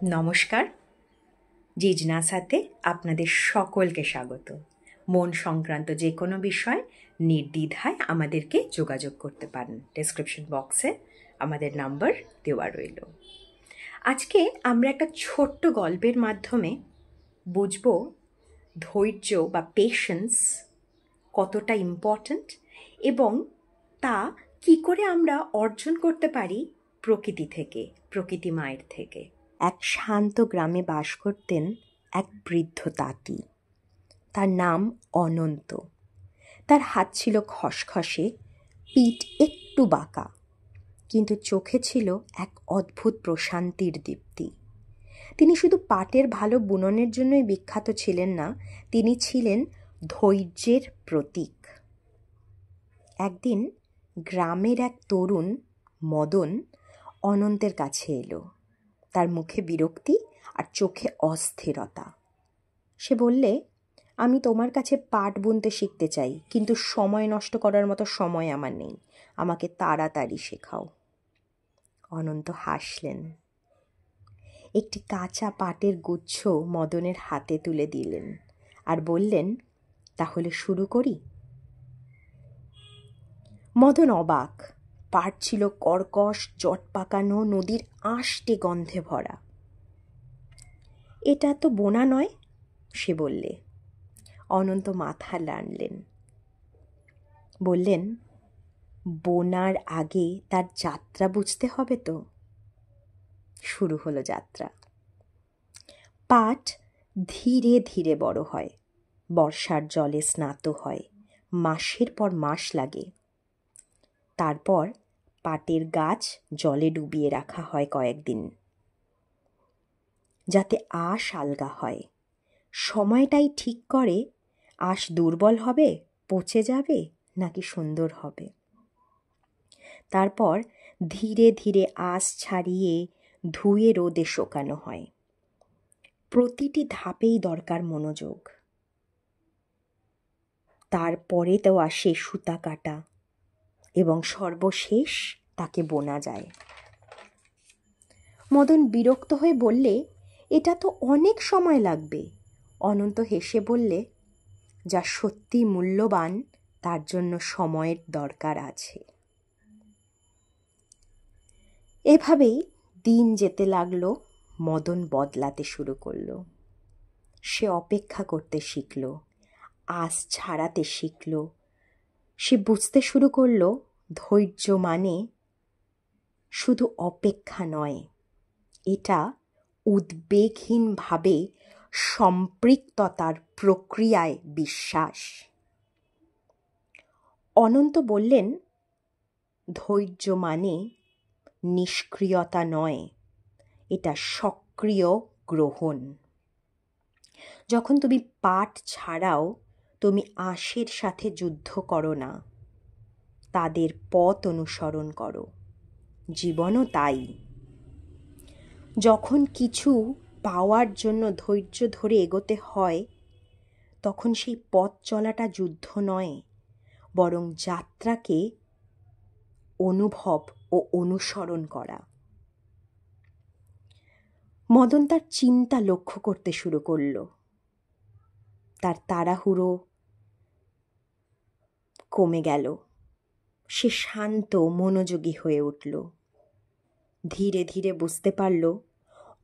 নমস্কার, জিজ্ঞাসাতে আপনাদের সকলকে স্বাগত। মন সংক্রান্ত যে কোনো বিষয় নির্দ্বিধায় আমাদেরকে যোগাযোগ করতে পারেন। ডেসক্রিপশন বক্সে আমাদের নাম্বার দেওয়া রইল। আজকে আমরা একটা ছোট্ট গল্পের মাধ্যমে বুঝব ধৈর্য বা পেশেন্স কতটা ইম্পর্ট্যান্ট এবং তা কি করে আমরা অর্জন করতে পারি প্রকৃতি থেকে, প্রকৃতি মায়ের থেকে। এক শান্ত গ্রামে বাস করতেন এক বৃদ্ধ তাঁতি। তার নাম অনন্ত। তার হাত ছিল খসখসে, পিঠ একটু বাঁকা, কিন্তু চোখে ছিল এক অদ্ভুত প্রশান্তির দীপ্তি। তিনি শুধু পাটের ভালো বুননের জন্যই বিখ্যাত ছিলেন না, তিনি ছিলেন ধৈর্যের প্রতীক। একদিন গ্রামের এক তরুণ মদন অনন্তের কাছে এলো। তার মুখে বিরক্তি আর চোখে অস্থিরতা। সে বললে, আমি তোমার কাছে পাট বুনতে শিখতে চাই, কিন্তু সময় নষ্ট করার মতো সময় আমার নেই। আমাকে তাড়াতাড়ি শেখাও। অনন্ত হাসলেন। একটি কাঁচা পাটের গুচ্ছ মদনের হাতে তুলে দিলেন আর বললেন, তাহলে শুরু করি। মদন অবাক। পাট ছিল কর্কশ, জট পাকানো, নদীর আষ্টে গন্ধে ভরা। এটা তো বোনা নয়, সে বললে। অনন্ত মাথা নাড়লেন। বললেন, বোনার আগে তার যাত্রা বুঝতে হবে তো। শুরু হলো যাত্রা। পাট ধীরে ধীরে বড় হয়, বর্ষার জলে স্নাত হয়, মাসের পর মাস লাগে। তারপর পাটের গাছ জলে ডুবিয়ে রাখা হয় কয়েকদিন, যাতে আঁশ আলগা হয়। সময়টাই ঠিক করে আঁশ দুর্বল হবে, পচে যাবে, নাকি সুন্দর হবে। তারপর ধীরে ধীরে আঁশ ছাড়িয়ে ধুয়ে রোদে শুকানো হয়। প্রতিটি ধাপেই দরকার মনোযোগ। তারপরে তো আসে সুতা কাটা এবং সর্বশেষ তাকে বোনা যায়। মদন বিরক্ত হয়ে বললে, এটা তো অনেক সময় লাগবে। অনন্ত হেসে বললে, যা সত্যি মূল্যবান তার জন্য সময়ের দরকার আছে। এভাবেই দিন যেতে লাগলো। মদন বদলাতে শুরু করলো। সে অপেক্ষা করতে শিখল, আঁশ ছাড়াতে শিখল। সে বুঝতে শুরু করলো, ধৈর্য মানে শুধু অপেক্ষা নয়, এটা উদ্বেগহীনভাবে সম্পৃক্ততার প্রক্রিয়ায় বিশ্বাস। অনন্ত বললেন, ধৈর্য মানে নিষ্ক্রিয়তা নয়, এটা সক্রিয় গ্রহণ। যখন তুমি পাট ছাড়াও, তুমি আঁশের সাথে যুদ্ধ করো না, তাদের পথ অনুসরণ করো। জীবনও তাই। যখন কিছু পাওয়ার জন্য ধৈর্য ধরে এগোতে হয়, তখন সেই পথ চলাটা যুদ্ধ নয়, বরং যাত্রাকে অনুভব ও অনুসরণ করা। মদন তার চিন্তা লক্ষ্য করতে শুরু করল। তার তাড়াহুড়ো কমে গেল। সে শান্ত, মনোযোগী হয়ে উঠল। ধীরে ধীরে বুঝতে পারল,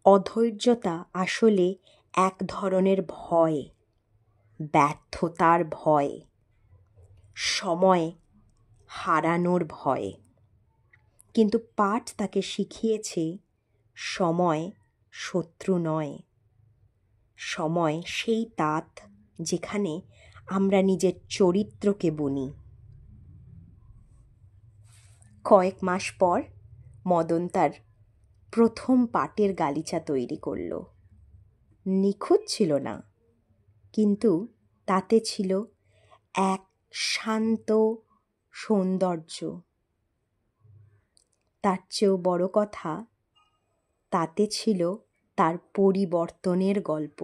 অধৈর্যতা আসলে এক ধরনের ভয়, ব্যর্থতার ভয়, সময় হারানোর ভয়। কিন্তু পাঠ তাকে শিখিয়েছে, সময় শত্রু নয়। সময় সেই তাঁত যেখানে আমরা নিজের চরিত্রকে বুনি। কয়েক মাস পর মদন তার প্রথম পাটের গালিচা তৈরি করল। নিখুঁত ছিল না, কিন্তু তাতে ছিল এক শান্ত সৌন্দর্য। তার চেয়েও বড় কথা, তাতে ছিল তার পরিবর্তনের গল্প।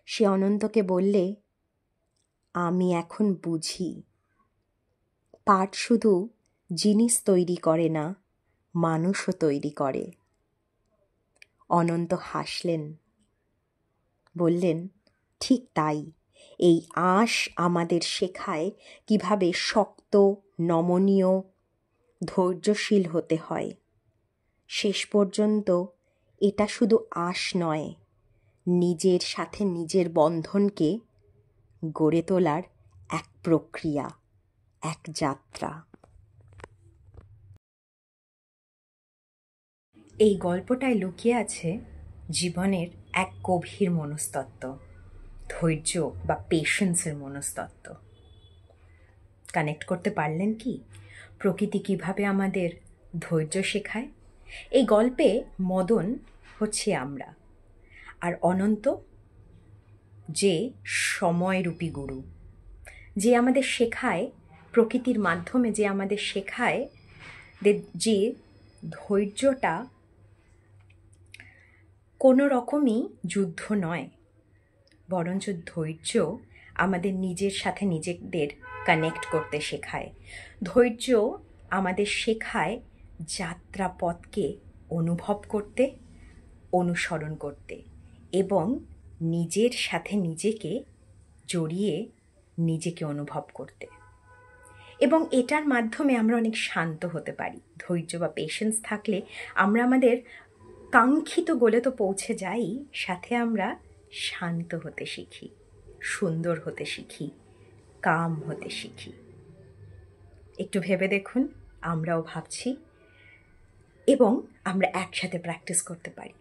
সে অনন্তকে বললে, আমি এখন বুঝি, পাট শুধু জিনিস তৈরি করে না, মানুষও তৈরি করে। অনন্ত হাসলেন, বললেন, ঠিক তাই, এই আঁশ আমাদের শেখায় কিভাবে শক্ত, নমনীয়, ধৈর্যশীল হতে হয়। শেষ পর্যন্ত এটা শুধু আঁশ নয়, নিজের সাথে নিজের বন্ধনকে গড়ে তোলার এক প্রক্রিয়া, এক যাত্রা। এই গল্পটায় লুকিয়ে আছে জীবনের এক গভীর মনস্তত্ত্ব, ধৈর্য বা পেশেন্সের মনস্তত্ত্ব। কানেক্ট করতে পারলেন কি? প্রকৃতি কিভাবে আমাদের ধৈর্য শেখায়? এই গল্পে মদন হচ্ছে আমরা, আর অনন্ত যে সময়রূপী গুরু, যে আমাদের শেখায়, প্রকৃতির মাধ্যমে যে আমাদের শেখায় যে ধৈর্যটা কোনো রকমই যুদ্ধ নয়, বরঞ্চ ধৈর্য আমাদের নিজের সাথে নিজেদের কানেক্ট করতে শেখায়। ধৈর্য আমাদের শেখায় যাত্রাপথকে অনুভব করতে, অনুসরণ করতে এবং নিজের সাথে নিজেকে জড়িয়ে নিজেকে অনুভব করতে। এবং এটার মাধ্যমে আমরা অনেক শান্ত হতে পারি। ধৈর্য বা পেশেন্স থাকলে আমরা আমাদের কাঙ্ক্ষিত গোলে তো পৌঁছে যাই, সাথে আমরা শান্ত হতে শিখি, সুন্দর হতে শিখি, কাম হতে শিখি। একটু ভেবে দেখুন, আমরাও ভাবছি এবং আমরা একসাথে প্র্যাকটিস করতে পারি।